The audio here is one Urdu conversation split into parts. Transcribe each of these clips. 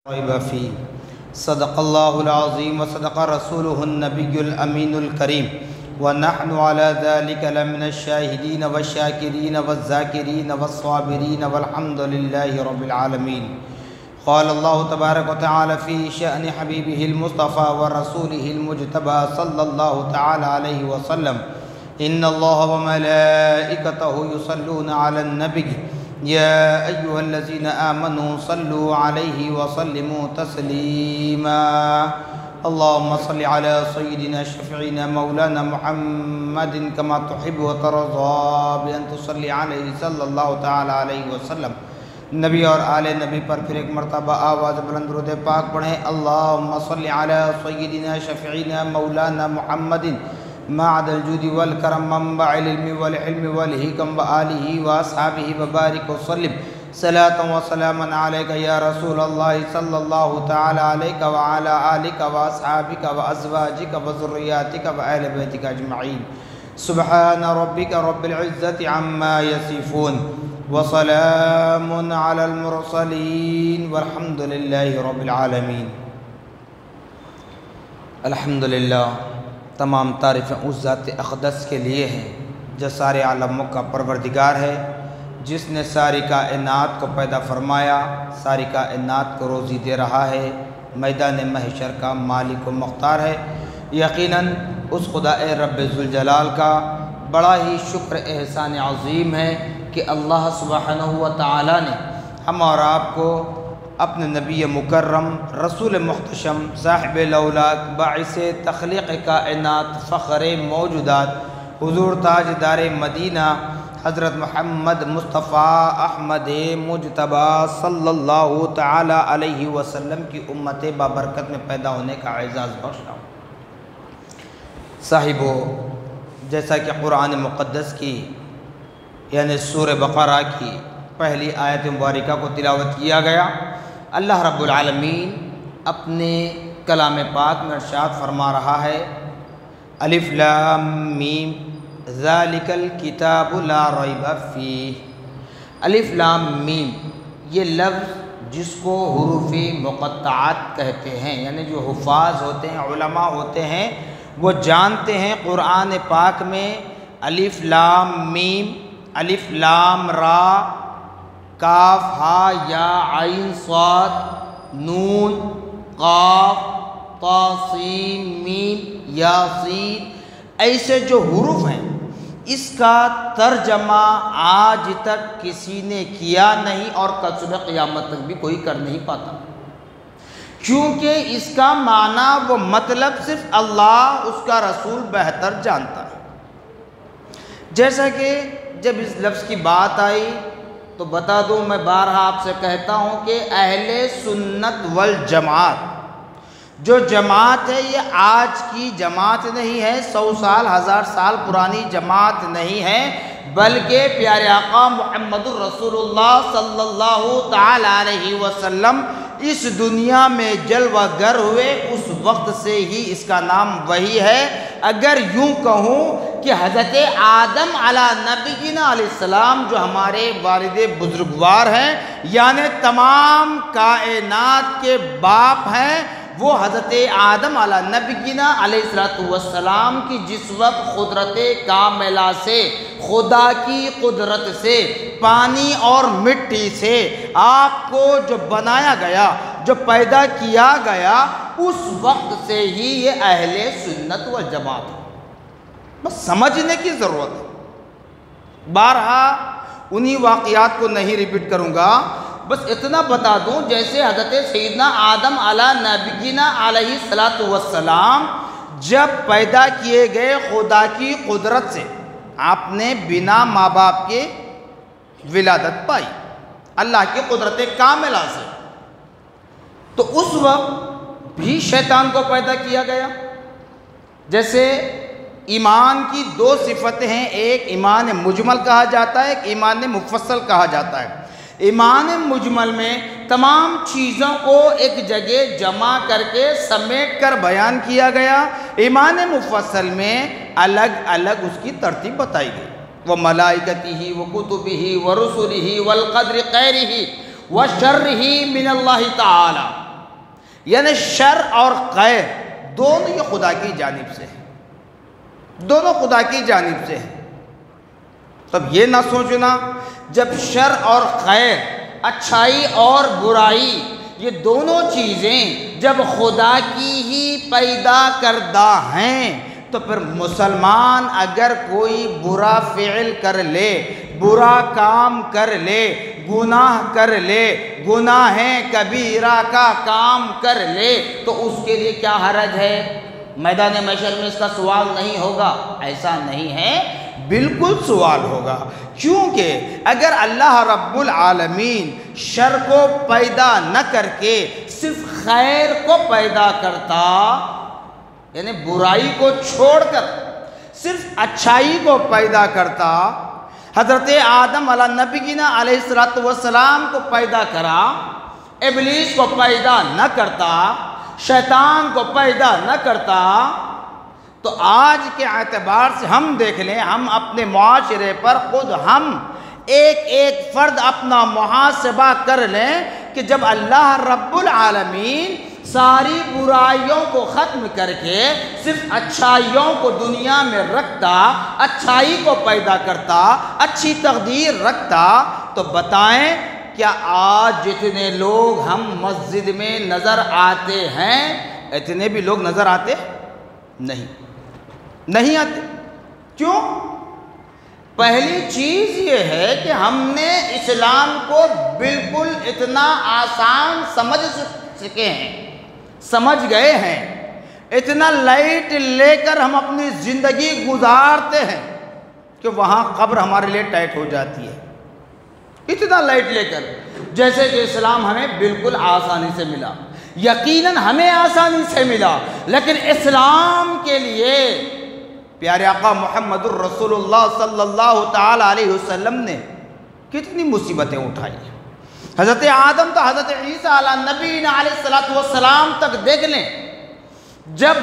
ريب فيه صدق الله العظيم وصدق رسوله النبي الأمين الكريم ونحن على ذلك لمن الشاهدين والشاكرين والذاكرين والصابرين والحمد لله رب العالمين. قال الله تبارك وتعالى في شأن حبيبه المصطفى ورسوله المجتبى صلى الله تعالى عليه وسلم: إن الله وملائكته يصلون على النبي يا أيها الذين آمنوا صلوا عليه وسلموا تسليما. اللهم صل على سيدنا شفيعنا مولانا محمد كما تحب وترضى بأن تصلي عليه صلى الله تعالى عليه وسلم. نبی اور آل نبی پر پھر ایک مرتبہ آواز بلند درود پاک پڑھیں. اللہم صل علی سیدنا شفیعنا مولانا محمد معد الجود والکرم منبع العلم والحلم والحکم وآلہ واصحابہ وبارک وسلم صلاة و سلاما علیک یا رسول اللہ صلی اللہ تعالی علیک وعلا آلک واصحابک وازواجک وذریاتک واہل بیتک اجمعین. سبحان ربک رب العزت عما یصفون وسلام علی المرسلین والحمد للہ رب العالمین. الحمدللہ، تمام تعریفیں اس ذات اقدس کے لیے ہیں جو سارے عالموں کا پروردگار ہے، جس نے ساری کائنات کو پیدا فرمایا، ساری کائنات کو روزی دے رہا ہے، میدان محشر کا مالک و مختار ہے. یقیناً اس خدا رب ذوالجلال کا بڑا ہی شکر احسان عظیم ہے کہ اللہ سبحانہ و تعالی نے ہم اور آپ کو اپنے نبی مکرم رسول محتشم صاحب الاولاق باعث تخلیق کائنات فخر موجودات حضور تاجدار مدینہ حضرت محمد مصطفیٰ احمد مجتبی صلی اللہ تعالی علیہ وسلم کی امت بابرکت میں پیدا ہونے کا اعزاز بخشا. صاحبو، جیسا کہ قرآن مقدس کی یعنی سورہ بقرہ کی پہلی آیت مبارکہ کو تلاوت کیا گیا، اللہ رب العالمین اپنے کلام پاک میں ارشاد فرما رہا ہے: الف لام میم ذالک الکتاب لا ریب فیہ. الف لام میم یہ لفظ جس کو حروف مقطعات کہتے ہیں، یعنی جو حفاظ ہوتے ہیں، علماء ہوتے ہیں، وہ جانتے ہیں قرآن پاک میں الف لام میم، الف لام را، کاف ہا یا عین صاد نون قاف طا سین میم یا سین، ایسے جو حروف ہیں اس کا ترجمہ آج تک کسی نے کیا نہیں اور صبح قیامت تک بھی کوئی کر نہیں پاتا، کیونکہ اس کا معنی وہ مطلب صرف اللہ اس کا رسول بہتر جانتا ہے. جیسا کہ جب اس لفظ کی بات آئی تو بتا دوں، میں بارہا آپ سے کہتا ہوں کہ اہل سنت والجماعت جو جماعت ہے یہ آج کی جماعت نہیں ہے، 100 سال 1000 سال پرانی جماعت نہیں ہے، بلکہ پیارے آقا محمد الرسول اللہ صلی اللہ تعالی علیہ وسلم اس دنیا میں جلوہ گر ہوئے اس وقت سے ہی اس کا نام وہی ہے. اگر یوں کہوں کہ حضرت آدم علیہ نبینا علیہ السلام جو ہمارے والد بزرگوار ہیں، یعنی تمام کائنات کے باپ ہیں، وہ حضرت آدم علیہ نبینا علیہ السلام کی جس وقت قدرت کاملہ سے، خدا کی قدرت سے، پانی اور مٹی سے آپ کو جو بنایا گیا، جو پیدا کیا گیا، اس وقت سے ہی یہ اہل سنت والجماعت ہے. بس سمجھنے کی ضرورت ہے. بارہا انہی واقعات کو نہیں ریپیٹ کروں گا، بس اتنا بتا دوں جیسے حضرت سیدنا آدم علیہ نبینا علیہ السلام جب پیدا کیے گئے خدا کی قدرت سے، آپ نے بنا ماں باپ کے ولادت پائی اللہ کی قدرت کاملہ سے. تو اس وقت بھی شیطان کو پیدا کیا گیا. جیسے ایمان کی 2 صفتیں ہیں، ایک ایمان مجمل کہا جاتا ہے، ایک ایمان مفصل کہا جاتا ہے. ایمان مجمل میں تمام چیزوں کو ایک جگہ جمع کر کے سمیٹ کر بیان کیا گیا. ایمان مفصل میں الگ الگ اس کی ترتیب بتائی گئی. وَمَلَائِكَتِهِ وَكُتُبِهِ وَرُسُلِهِ وَالْقَدْرِ خَيْرِهِ وَشَرِّهِ مِنَ اللَّهِ تَعَالَى. یعنی شر اور خیر دونوں یہ خدا کی جانب سے ہیں، دونوں خدا کی جانب سے ہیں۔ تب یہ نہ سوچنا جب شر اور خیر، اچھائی اور برائی، یہ دونوں چیزیں جب خدا کی ہی پیدا کردہ ہیں تو پھر مسلمان اگر کوئی برا فعل کر لے، برا کام کر لے، گناہ کر لے، گناہ کبیرہ کا کام کر لے تو اس کے لیے کیا حرج ہے؟ میدان محشر میں اس کا سوال نہیں ہوگا؟ ایسا نہیں ہے، بالکل سوال ہوگا، کیونکہ اگر اللہ رب العالمین شر کو پیدا نہ کر کے صرف خیر کو پیدا کرتا، یعنی برائی کو چھوڑ کر صرف اچھائی کو پیدا کرتا، حضرت آدم علیہ نبینا علیہ السلام کو پیدا کرا، ابلیس کو پیدا نہ کرتا، شیطان کو پیدا نہ کرتا، تو آج کے اعتبار سے ہم دیکھ لیں، ہم اپنے معاشرے پر خود ہم ایک ایک فرد اپنا محاسبہ کر لیں کہ جب اللہ رب العالمین ساری برائیوں کو ختم کر کے صرف اچھائیوں کو دنیا میں رکھتا، اچھائی کو پیدا کرتا، اچھی تقدیر رکھتا، تو بتائیں کیا آج جتنے لوگ ہم مسجد میں نظر آتے ہیں اتنے بھی لوگ نظر آتے نہیں آتے؟ کیوں؟ پہلی چیز یہ ہے کہ ہم نے اسلام کو بالکل اتنا آسان سمجھ سکے ہیں، سمجھ گئے ہیں، اتنا لائٹ لے کر ہم اپنی زندگی گزارتے ہیں کہ وہاں قبر ہمارے لیے ٹائٹ ہو جاتی ہے، اتنا لائٹ لے کر، جیسے کہ اسلام ہمیں بالکل آسانی سے ملا، یقیناً ہمیں آسانی سے ملا، لیکن اسلام کے لیے پیارے آقا محمد الرسول اللہ صلی اللہ تعالیٰ علیہ وسلم نے کتنی مصیبتیں اٹھائی ہیں۔ حضرت آدم تو حضرت عیسیٰ علیہ نبینا علیہ السلام تک دیکھ لیں، جب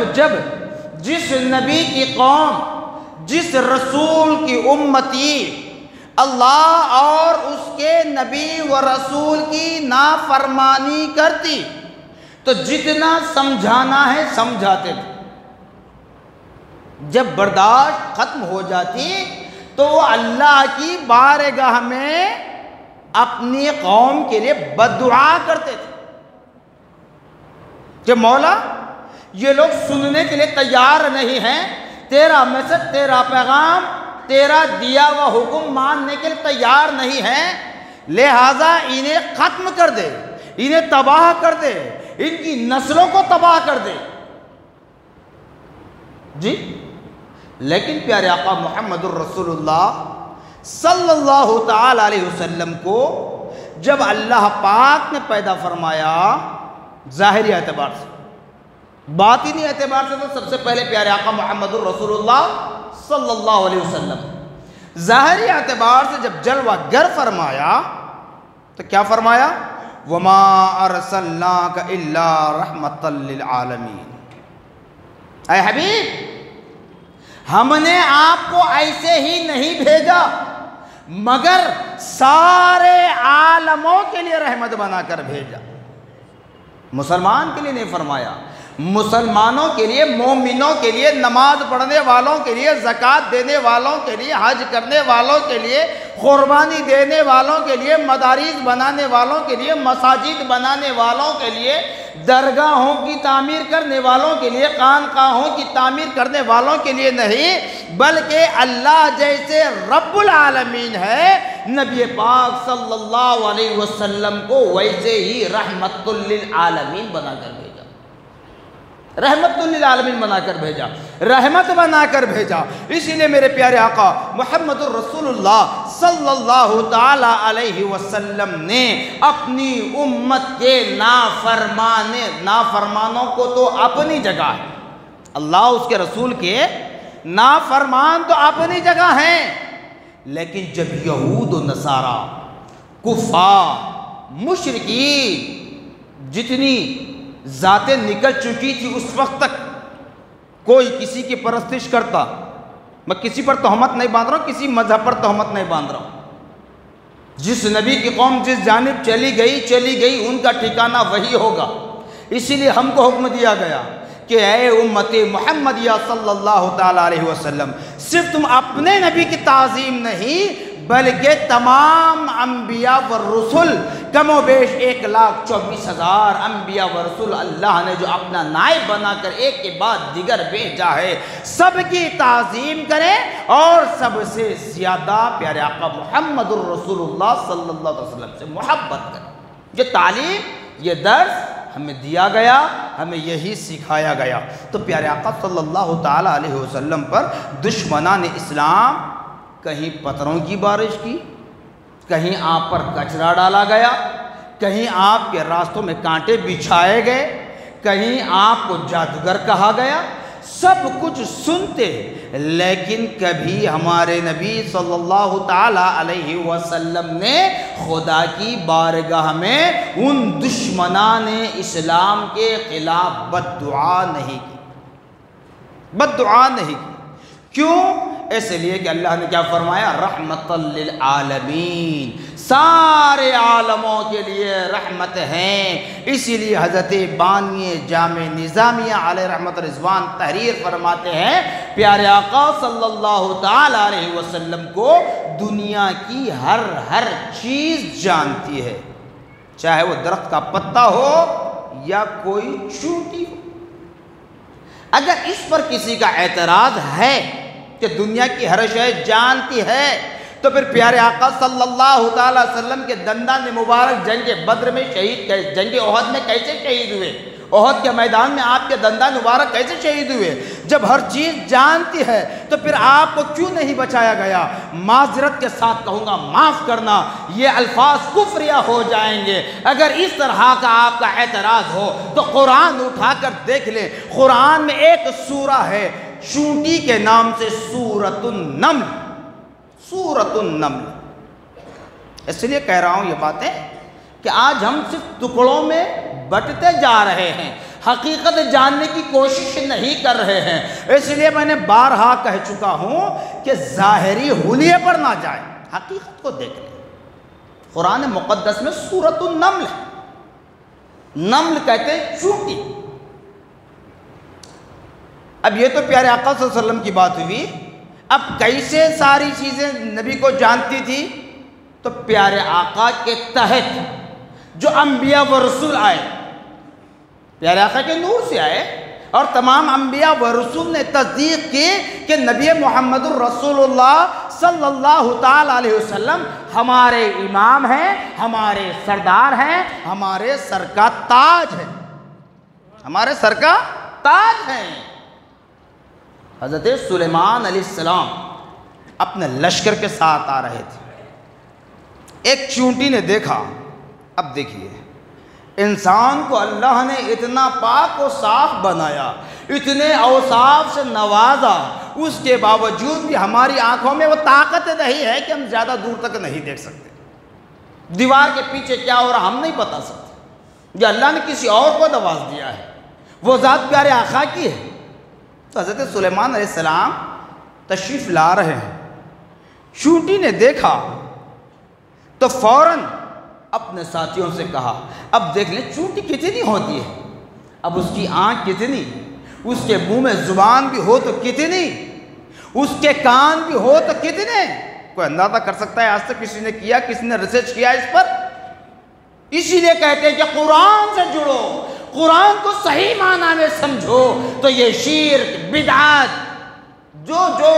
جس نبی کی قوم، جس رسول کی امتی اللہ اور اس کے نبی و رسول کی نافرمانی کرتی تو جتنا سمجھانا ہے سمجھاتے تھے، جب برداشت ختم ہو جاتی تو وہ اللہ کی بارگاہ میں اپنی قوم کے لیے بددعا کرتے تھے کہ مولا یہ لوگ سننے کے لیے تیار نہیں ہیں، تیرا میسج، تیرا پیغام، تیرا دیا ہوا حکم ماننے کے لیے تیار نہیں ہیں، لہذا انہیں ختم کر دے، انہیں تباہ کر دے، ان کی نسلوں کو تباہ کر دے۔ جی لیکن پیارے آقا محمد الرسول اللہ صلی اللہ تعالی علیہ وسلم کو جب اللہ پاک نے پیدا فرمایا، ظاہری اعتبار سے، باطنی اعتبار سے تو سب سے پہلے پیارے آقا محمد الرسول اللہ صلی اللہ علیہ وسلم، ظاہری اعتبار سے جب جلوہ گر فرمایا تو کیا فرمایا؟ وَمَا أَرْسَلْنَاكَ إِلَّا رَحْمَةً لِلْعَالَمِينَ، اے حبیب ہم نے آپ کو ایسے ہی نہیں بھیجا مگر سارے عالموں کے لیے رحمت بنا کر بھیجا۔ مسلمان کے لیے نہیں فرمایا، مسلمانوں کے لیے، مومنوں کے لیے، نماز پڑھنے والوں کے لیے، زکوٰۃ دینے والوں کے لیے، حج کرنے والوں کے لیے، قربانی دینے والوں کے لیے، مدارس بنانے والوں کے لیے، مساجد بنانے والوں کے لیے، درگاہوں کی تعمیر کرنے والوں کے لیے، خانقاہوں کی تعمیر کرنے والوں کے لیے نہیں، بلکہ اللہ جیسے رب العالمین ہے، نبی پاک صلی اللہ علیہ وسلم کو ویسے ہی رحمت للعالمین بنا کر بھیجا، رحمت للعالمین بنا کر بھیجا، رحمت بنا کر بھیجا۔ اسی لیے میرے پیارے آقا محمد الرسول اللہ صلی اللہ تعالی علیہ وسلم نے اپنی امت کے نافرمانوں کو تو اپنی جگہ ہے، اللہ اس کے رسول کے نافرمان تو اپنی جگہ ہیں، لیکن جب یہود و نصارہ، کفار، مشرکین جتنی ذاتیں نکل چکی تھی اس وقت تک، کوئی کسی کی پرستش کرتا، میں کسی پر تہمت نہیں باندھ رہا ہوں، کسی مذہب پر تہمت نہیں باندھ رہا ہوں، جس نبی کی قوم جس جانب چلی گئی ان کا ٹھکانہ وہی ہوگا، اسی لیے ہم کو حکم دیا گیا کہ اے امت محمدیہ صلی اللہ تعالیٰ علیہ وسلم، صرف تم اپنے نبی کی تعظیم نہیں بلکہ تمام انبیاء والرسل، کم و بیش 1,24,000 انبیاء ورسول اللہ نے جو اپنا نائب بنا کر ایک کے بعد دیگر بھیجا ہے، سب کی تعظیم کریں اور سب سے زیادہ پیارے آقا محمد الرسول اللہ صلی اللہ علیہ وسلم سے محبت کریں۔ یہ تعلیم، یہ درس ہمیں دیا گیا، ہمیں یہی سکھایا گیا۔ تو پیارے آقا صلی اللہ تعالیٰ علیہ وسلم پر دشمنان اسلام کہیں پتھروں کی بارش کی، کہیں آپ پر کچرا ڈالا گیا، کہیں آپ کے راستوں میں کانٹے بچھائے گئے، کہیں آپ کو جادوگر کہا گیا، سب کچھ سنتے، لیکن کبھی ہمارے نبی صلی اللہ تعالیٰ علیہ وسلم نے خدا کی بارگاہ میں ان دشمنان اسلام کے خلاف بد دعا نہیں کی، بد دعا نہیں کی۔ کیوں؟ اس لیے کہ اللہ نے کیا فرمایا؟ رحمت للعالمین، سارے عالموں کے لیے رحمت ہیں۔ اسی لیے حضرت بانی جامع نظامیہ علیہ رحمت رضوان تحریر فرماتے ہیں، پیارے آقا صلی اللہ تعالیٰ علیہ وسلم کو دنیا کی ہر چیز جانتی ہے، چاہے وہ درخت کا پتا ہو یا کوئی چونٹی ہو۔ اگر اس پر کسی کا اعتراض ہے کہ دنیا کی ہر شے جانتی ہے، تو پھر پیارے آقا صلی اللہ تعالیٰ علیہ وسلم کے دندان مبارک جنگ بدر میں شہید، جنگ احد میں کیسے شہید ہوئے؟ احد کے میدان میں آپ کے دندان مبارک کیسے شہید ہوئے؟ جب ہر چیز جانتی ہے تو پھر آپ کو کیوں نہیں بچایا گیا؟ معذرت کے ساتھ کہوں گا، معاف کرنا، یہ الفاظ کفریہ ہو جائیں گے۔ اگر اس طرح کا آپ کا اعتراض ہو تو قرآن اٹھا کر دیکھ لیں، قرآن میں ایک سورہ ہے چونٹی کے نام سے، سورۃ النمل، سورۃ النمل۔ اس لیے کہہ رہا ہوں یہ باتیں کہ آج ہم صرف ٹکڑوں میں بٹتے جا رہے ہیں، حقیقت جاننے کی کوشش نہیں کر رہے ہیں۔ اس لیے میں نے بارہا کہہ چکا ہوں کہ ظاہری حلیے پر نہ جائیں، حقیقت کو دیکھ لیں۔ قرآن مقدس میں سورۃ النمل ہے، نمل کہتے ہیں چونٹی۔ اب یہ تو پیارے آقا صلی اللہ علیہ وسلم کی بات ہوئی، اب کیسے ساری چیزیں نبی کو جانتی تھی؟ تو پیارے آقا کے تحت جو انبیاء و رسول آئے، پیارے آقا کے نور سے آئے، اور تمام انبیاء و رسول نے تصدیق کی کہ نبی محمد الرسول اللہ صلی اللہ تعالیٰ علیہ وسلم ہمارے امام ہیں، ہمارے سردار ہیں، ہمارے سر کا تاج ہے، ہمارے سر کا تاج ہیں۔ حضرت سلیمان علیہ السلام اپنے لشکر کے ساتھ آ رہے تھے، ایک چونٹی نے دیکھا۔ اب دیکھیے، انسان کو اللہ نے اتنا پاک و صاف بنایا، اتنے اوصاف سے نوازا، اس کے باوجود بھی ہماری آنکھوں میں وہ طاقت نہیں ہے کہ ہم زیادہ دور تک نہیں دیکھ سکتے۔ دیوار کے پیچھے کیا ہو رہا ہم نہیں بتا سکتے، جو اللہ نے کسی اور کو نواز دیا ہے، وہ ذات پیارے آقا کی ہے۔ تو حضرت سلیمان علیہ السلام تشریف لا رہے ہیں، چونٹی نے دیکھا تو فوراً اپنے ساتھیوں سے کہا، اب دیکھ لیں چونٹی کتنی ہوتی ہے، اب اس کی آنکھ کتنی، اس کے منہ میں زبان بھی ہو تو کتنی، اس کے کان بھی ہو تو کتنے؟ کوئی اندازہ کر سکتا ہے آج تک کسی نے کیا، کسی نے ریسرچ کیا اس پر؟ اسی لیے کہتے ہیں کہ قرآن سے جڑو، قرآن کو صحیح معنی میں سمجھو، تو یہ شرک، بدعات، جو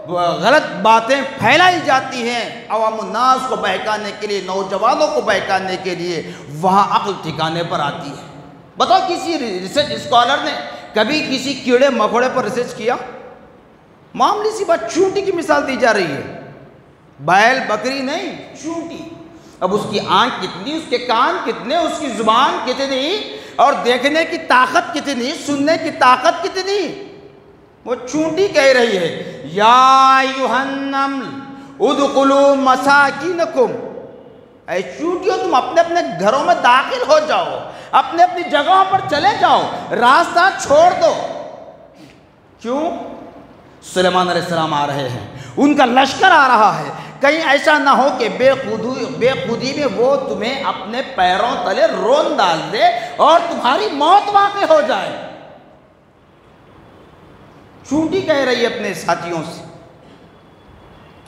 غلط باتیں پھیلائی جاتی ہیں عوام الناس کو بہکانے کے لیے، نوجوانوں کو بہکانے کے لیے، وہاں عقل ٹھکانے پر آتی ہے۔ بتاؤ کسی ریسرچ اسکالر نے کبھی کسی کیڑے مکوڑے پر ریسرچ کیا؟ معمولی سی بات چونٹی کی مثال دی جا رہی ہے، بیل بکری نہیں، چونٹی۔ اب اس کی آنکھ کتنی، اس کے کان کتنے، اس کی زبان کتنی، اور دیکھنے کی طاقت کتنی، سننے کی طاقت کتنی؟ وہ چونٹی کہہ رہی ہے، یا ایھا النمل ادخلوا مساکینکم، اے چونٹیوں تم اپنے اپنے گھروں میں داخل ہو جاؤ، اپنے اپنی جگہوں پر چلے جاؤ، راستہ چھوڑ دو۔ کیوں؟ سلیمان علیہ السلام آ رہے ہیں، ان کا لشکر آ رہا ہے، کہیں ایسا نہ ہو کہ بے خودی میں وہ تمہیں اپنے پیروں تلے رون ڈال دے اور تمہاری موت واقع ہو جائے۔ چونٹی کہہ رہی ہے اپنے ساتھیوں سے۔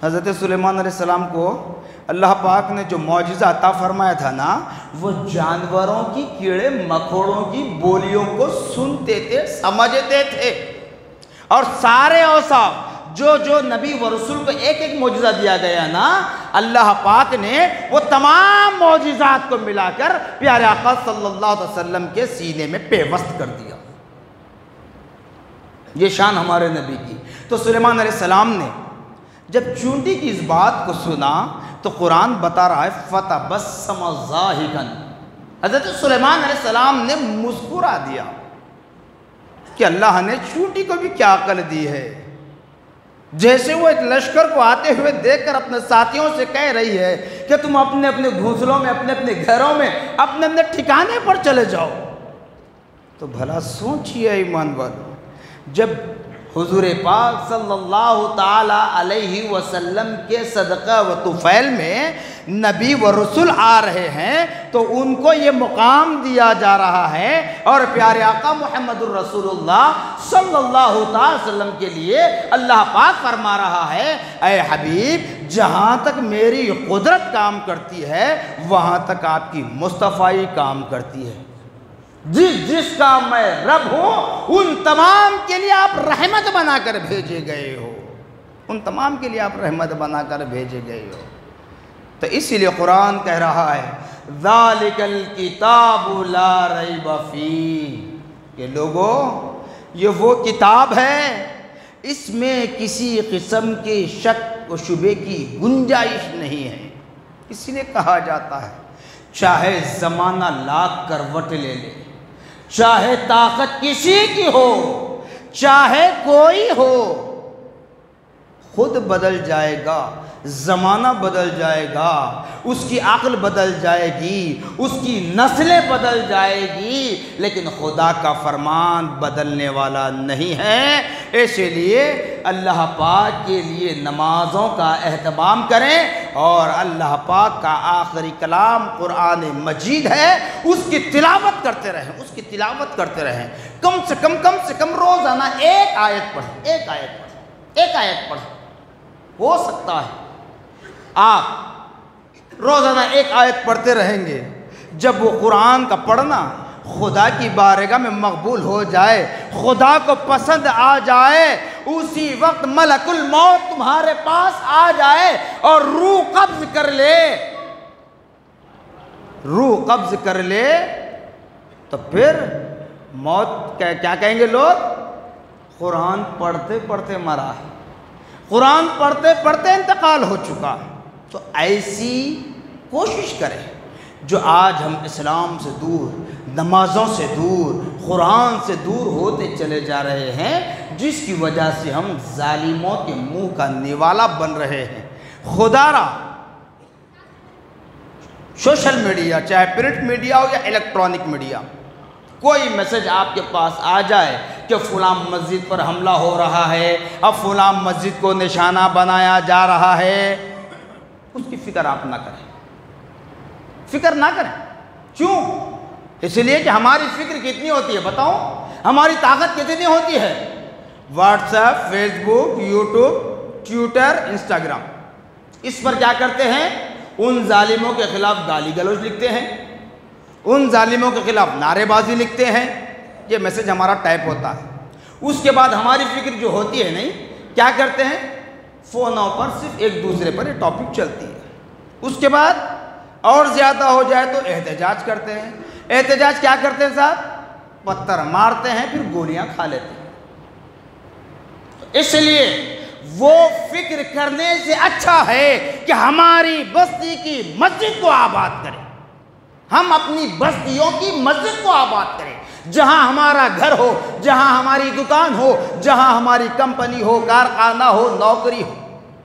حضرت سلیمان علیہ السلام کو اللہ پاک نے جو معجزہ عطا فرمایا تھا نا، وہ جانوروں کی، کیڑے مکوڑوں کی بولیوں کو سنتے تھے، سمجھتے تھے، اور سارے اوصاف جو نبی و رسول کو ایک ایک معجزہ دیا گیا نا، اللہ پاک نے وہ تمام معجزات کو ملا کر پیارے آقا صلی اللہ علیہ وسلم کے سینے میں پیوست کر دیا۔ یہ شان ہمارے نبی کی۔ تو سلیمان علیہ السلام نے جب چونٹی کی اس بات کو سنا تو قرآن بتا رہا ہے فَتَبَسَّمَ ضَاحِكًا، حضرت سلیمان علیہ السلام نے مسکرا دیا کہ اللہ نے چونٹی کو بھی کیا عقل دی ہے، جیسے وہ ایک لشکر کو آتے ہوئے دیکھ کر اپنے ساتھیوں سے کہہ رہی ہے کہ تم اپنے اپنے گھونسلوں میں، اپنے اپنے گھروں میں، اپنے اپنے ٹھکانے پر چلے جاؤ۔ تو بھلا سوچئے ایمان والو، جب حضور پاک صلی اللہ تعالی علیہ وسلم کے صدقہ و طفیل میں نبی و رسول آ رہے ہیں تو ان کو یہ مقام دیا جا رہا ہے، اور پیارے آقا محمد الرسول اللہ صلی اللہ تعالی وسلم کے لیے اللہ پاک فرما رہا ہے اے حبیب، جہاں تک میری قدرت کام کرتی ہے وہاں تک آپ کی مصطفیٰ کام کرتی ہے۔ جس کا میں رب ہوں ان تمام کے لیے آپ رحمت بنا کر بھیجے گئے ہو، ان تمام کے لیے آپ رحمت بنا کر بھیجے گئے ہو۔ تو اسی لیے قرآن کہہ رہا ہے ذَلِكَ الْكِتَابُ لَا رَيْبَ فِيهِ، کہ لوگو یہ وہ کتاب ہے اس میں کسی قسم کے شک و شبے کی گنجائش نہیں ہے۔ اسی لیے کہا جاتا ہے چاہے زمانہ لاکھ کروٹ لے لے، چاہے طاقت کسی کی ہو، چاہے کوئی ہو، خود بدل جائے گا، زمانہ بدل جائے گا، اس کی عقل بدل جائے گی، اس کی نسلیں بدل جائے گی، لیکن خدا کا فرمان بدلنے والا نہیں ہے۔ اس لیے اللہ پاک کے لیے نمازوں کا اہتمام کریں، اور اللہ پاک کا آخری کلام قرآن مجید ہے، اس کی تلاوت کرتے رہیں، اس کی تلاوت کرتے رہیں۔ کم سے کم روزانہ ایک آیت پڑھیں، ایک آیت پڑھیں۔ ہو سکتا ہے آپ روزانہ ایک آیت پڑھتے رہیں گے، جب وہ قرآن کا پڑھنا خدا کی بارگاہ میں مقبول ہو جائے، خدا کو پسند آ جائے، اسی وقت ملک الموت تمہارے پاس آ جائے اور روح قبض کر لے، تو پھر موت کیا کہیں گے لوگ؟ قرآن پڑھتے پڑھتے مرا ہے، قرآن پڑھتے پڑھتے انتقال ہو چکا۔ تو ایسی کوشش کریں جو آج ہم اسلام سے دور، نمازوں سے دور، قرآن سے دور ہوتے چلے جا رہے ہیں، جس کی وجہ سے ہم ظالموں کے منہ کا نوالا بن رہے ہیں۔ خدا را سوشل میڈیا، چاہے پرنٹ میڈیا ہو یا الیکٹرانک میڈیا، کوئی میسج آپ کے پاس آ جائے کہ فلاں مسجد پر حملہ ہو رہا ہے، اب فلاں مسجد کو نشانہ بنایا جا رہا ہے، اس کی فکر آپ نہ کریں، فکر نہ کریں۔ کیوں؟ اس لیے کہ ہماری فکر کتنی ہوتی ہے بتاؤ، ہماری طاقت کتنی ہوتی ہے؟ واٹس ایپ، فیس بک، یوٹیوب، ٹویٹر، انسٹاگرام، اس پر کیا کرتے ہیں؟ ان ظالموں کے خلاف گالی گلوچ لکھتے ہیں، ان ظالموں کے خلاف نعرے بازی لکھتے ہیں، یہ میسج ہمارا ٹائپ ہوتا ہے۔ اس کے بعد ہماری فکر جو ہوتی ہے نہیں، کیا کرتے ہیں؟ فونوں پر صرف ایک دوسرے پر یہ ٹاپک چلتی ہے۔ اس کے بعد اور زیادہ ہو جائے تو احتجاج کرتے ہیں۔ احتجاج کیا کرتے ہیں صاحب؟ پتھر مارتے ہیں، پھر گولیاں کھا لیتے ہیں۔ اس لیے وہ فکر کرنے سے اچھا ہے کہ ہماری بستی کی مسجد کو آباد کریں، ہم اپنی بستیوں کی مسجد کو آباد کریں، جہاں ہمارا گھر ہو، جہاں ہماری دکان ہو، جہاں ہماری کمپنی ہو، کارخانہ ہو، نوکری ہو،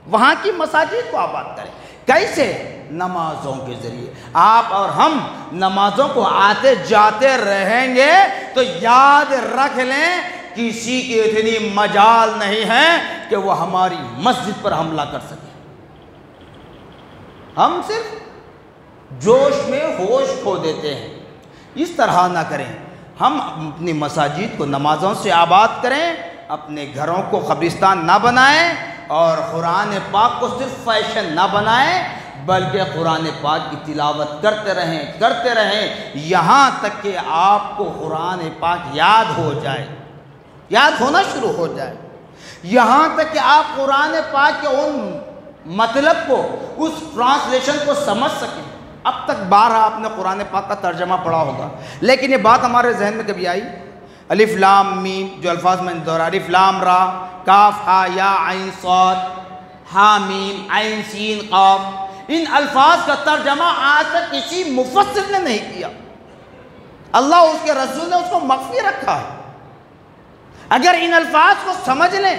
وہاں کی مساجد کو آباد کریں۔ کیسے؟ نمازوں کے ذریعے۔ آپ اور ہم نمازوں کو آتے جاتے رہیں گے تو یاد رکھ لیں کسی کی اتنی مجال نہیں ہے کہ وہ ہماری مسجد پر حملہ کر سکے۔ ہم صرف جوش میں ہوش کھو دیتے ہیں. اس طرح نہ کریں. ہم اپنی مساجد کو نمازوں سے آباد کریں، اپنے گھروں کو قبرستان نہ بنائیں، اور قرآن پاک کو صرف فیشن نہ بنائیں، بلکہ قرآن پاک کی تلاوت کرتے رہیں یہاں تک کہ آپ کو قرآن پاک یاد ہو جائے، یاد ہونا شروع ہو جائے، یہاں تک کہ آپ قرآن پاک کے ان مطلب کو، اس ٹرانسلیشن کو سمجھ سکیں. اب تک بارہ آپ نے قرآن پاک کا ترجمہ پڑھا ہوگا، لیکن یہ بات ہمارے ذہن میں کبھی آئی؟ الف لام میم جو الفاظ میں نے دہرا، الف لام را، کاف ہا یا عین صاد، ہا میم عین سین قاف، ان الفاظ کا ترجمہ آج تک کسی مفسر نے نہیں کیا. اللہ اور اس کے رسول نے اس کو مخفی رکھا ہے. اگر ان الفاظ کو سمجھ لیں،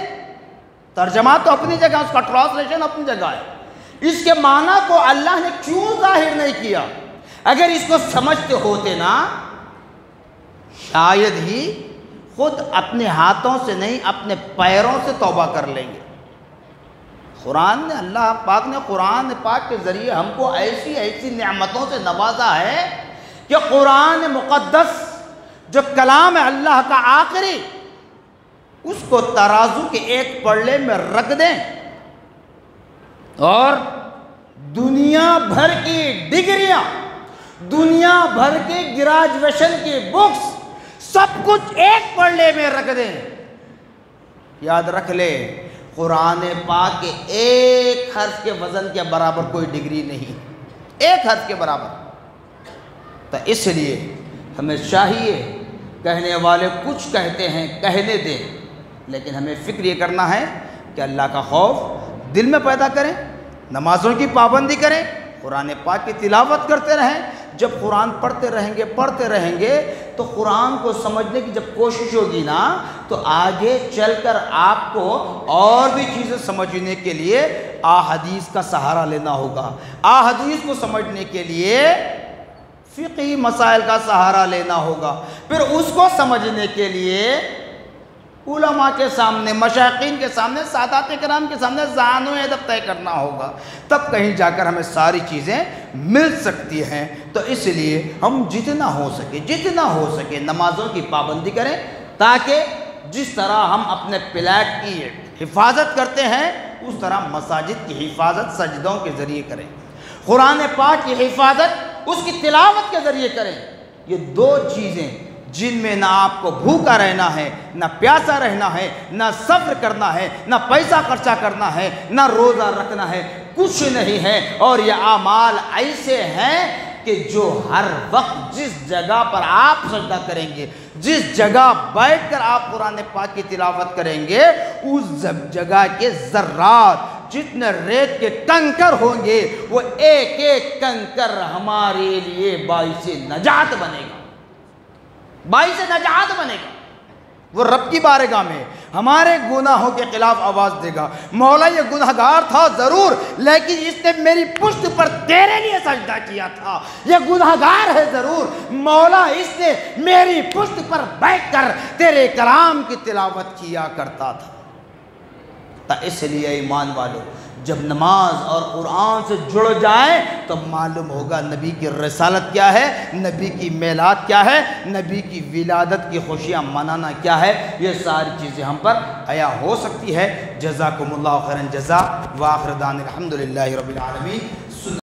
ترجمہ تو اپنی جگہ، اس کا ٹرانسلیشن اپنی جگہ ہے، اس کے معنی کو اللہ نے کیوں ظاہر نہیں کیا؟ اگر اس کو سمجھتے ہوتے نا، شاید ہی خود اپنے ہاتھوں سے نہیں اپنے پیروں سے توبہ کر لیں گے. قرآن نے، اللہ پاک نے قرآن پاک کے ذریعے ہم کو ایسی نعمتوں سے نوازا ہے کہ قرآن مقدس جو کلام ہے اللہ کا آخری، اس کو ترازو کے ایک پلڑے میں رکھ دیں اور دنیا بھر کی ڈگریاں، دنیا بھر کے گریجویشن کی بکس، سب کچھ ایک پلڑے میں رکھ دیں. یاد رکھ لے، قرآن پاک کے ایک حرف کے وزن کے برابر کوئی ڈگری نہیں، ایک حرف کے برابر. تو اس لیے ہمیں چاہیے، کہنے والے کچھ کہتے ہیں، کہنے دیں، لیکن ہمیں فکر یہ کرنا ہے کہ اللہ کا خوف دل میں پیدا کریں، نمازوں کی پابندی کریں، قرآن پاک کی تلاوت کرتے رہیں. جب قرآن پڑھتے رہیں گے تو قرآن کو سمجھنے کی جب کوشش ہوگی نا، تو آگے چل کر آپ کو اور بھی چیزیں سمجھنے کے لیے احادیث کا سہارا لینا ہوگا. احادیث کو سمجھنے کے لیے فقہی مسائل کا سہارا لینا ہوگا. پھر اس کو سمجھنے کے لیے علماء کے سامنے، مشائخین کے سامنے، سادات کرام کے سامنے ذہن و ادب طے کرنا ہوگا. تب کہیں جا کر ہمیں ساری چیزیں مل سکتی ہیں. تو اس لیے ہم جتنا ہو سکے نمازوں کی پابندی کریں، تاکہ جس طرح ہم اپنے پلیٹ کی حفاظت کرتے ہیں، اس طرح مساجد کی حفاظت سجدوں کے ذریعے کریں، قرآن پاک کی حفاظت اس کی تلاوت کے ذریعے کریں. یہ دو چیزیں جن میں نہ آپ کو بھوکا رہنا ہے، نہ پیاسا رہنا ہے، نہ صبر کرنا ہے، نہ پیسہ خرچہ کرنا ہے، نہ روزہ رکھنا ہے، کچھ نہیں ہے. اور یہ اعمال ایسے ہیں کہ جو ہر وقت جس جگہ پر آپ سجدہ کریں گے، جس جگہ بیٹھ کر آپ قرآن پاک کی تلاوت کریں گے، اس جگہ کے ذرات، جتنے ریت کے کنکر ہوں گے، وہ ایک ایک کنکر ہمارے لیے باعث نجات بنے گا، باعث نجات بنے گا. وہ رب کی بارگاہ میں ہمارے گناہوں کے خلاف آواز دے گا، مولا یہ گناہگار تھا ضرور، لیکن اس نے میری پشت پر تیرے لیے سجدہ کیا تھا. یہ گناہگار ہے ضرور، مولا اس نے میری پشت پر بیٹھ کر تیرے کلام کی تلاوت کیا کرتا تھا. تو اس لیے ایمان والو، جب نماز اور قرآن سے جڑ جائے تو معلوم ہوگا نبی کی رسالت کیا ہے، نبی کی میلاد کیا ہے، نبی کی ولادت کی خوشیاں منانا کیا ہے. یہ ساری چیزیں ہم پر عیا ہو سکتی ہے. جزاکم اللہ خیرا جزا، وآخر دعوانا الحمدللہ رب العالمین.